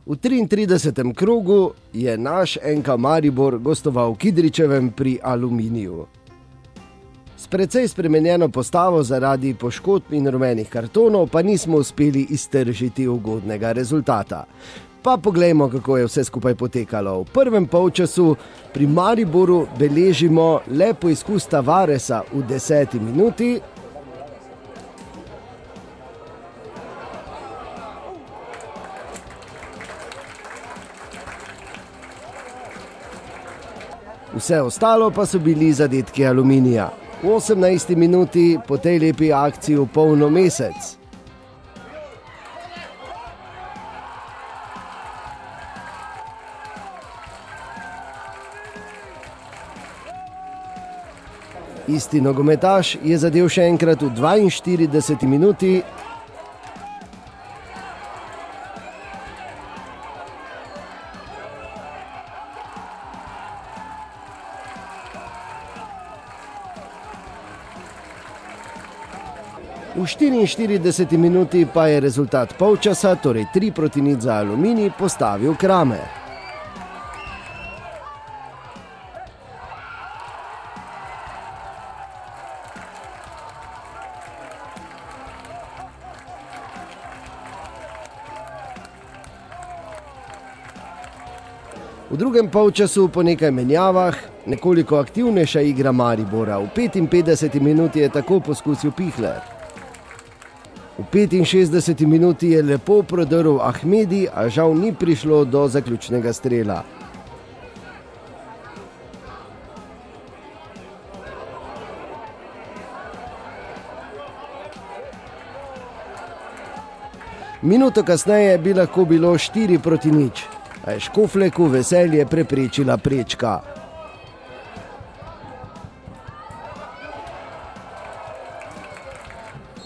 V 33. krogu je naš NK Maribor gostoval v Kidričevem pri Aluminiju. S precej spremenjeno postavo zaradi poškodb in rumenih kartonov pa nismo uspeli iztržiti ugodnega rezultata. Pa poglejmo, kako je vse skupaj potekalo. V prvem polčasu pri Mariboru beležimo le poizkus Tavaresa v 10. minuti. Vse ostalo pa so bili zadetki Aluminija. V 18. minuti po tej lepi akciji v polnomesec. Isti nogometaš je zadel še enkrat v 42. minuti. V 44. minuti pa je rezultat polčasa, torej 3-0 za Aluminij, postavil Kramer. V drugem polčasu po nekaj menjavah nekoliko aktivnejša igra Maribora. V 55. minuti je tako poskusil Pihler. V 65. minuti je lepo prodrl Ahmedi, a žal ni prišlo do zaključnega strela. Minuto kasneje bi lahko bilo 4-0, a je Škofleku veselje preprečila prečka.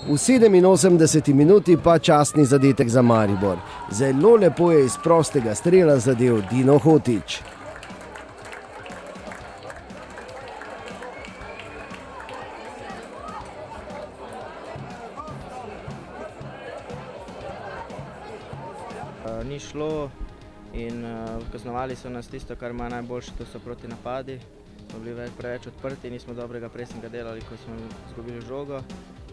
V 87. minuti pa častni zadetek za Maribor. Zelo lepo je iz prostega strela zadel Dino Hotić. Ni šlo in kaznovali so nas tisto, kar ima najboljše, to so proti napadi. Smo bili preveč odprti, nismo dobrega presinga delali, ko smo izgubili žogo.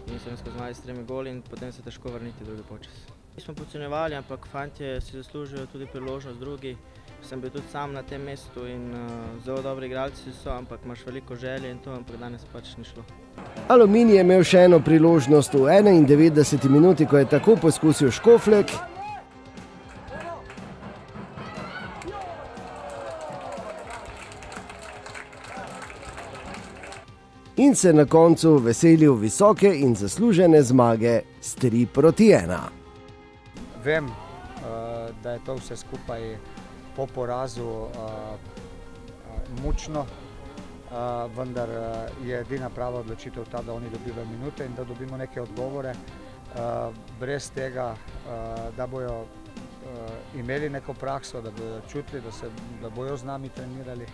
In so nas kaznovali s 3 goli in potem se težko vrniti drugi polčas. Nismo podcenjevali, ampak fantje si zaslužijo tudi priložnost drugi. Sem bil tudi sam na tem mestu in zelo dobri igralci so, ampak imaš veliko želje in to, ampak danes pač ni šlo. Aluminij je imel še eno priložnost v 91. minuti, ko je tako poskusil Škoflek. In se na koncu veselil visoke in zaslužene zmage s 3-1. Vem, da je to vse skupaj po porazu mučno, vendar je edina prava odločitev ta, da oni dobivajo minute in da dobimo neke odgovore. Brez tega, da bojo imeli neko prakso, da bojo čutili, da bojo z nami trenirali,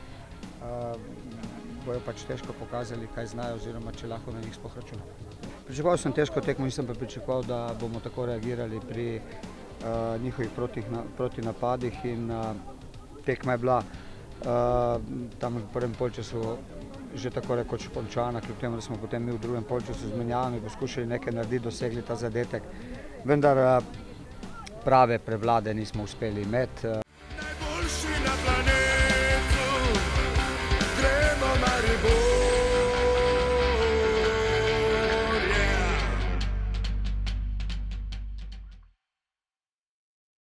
bojo pač težko pokazali, kaj znajo oziroma če lahko na njih sploh računamo. Pričakoval sem težko tekmo, nisem pa pričakoval, da bomo tako reagirali pri njihovih protinapadih in tekma je bila tam v prvem polčasu že tako rekoč končana, kljub temu, da smo potem mi v drugem polčasu z menjavami poskušali nekaj narediti, dosegli ta zadetek, vendar prave prevlade nismo uspeli imeti.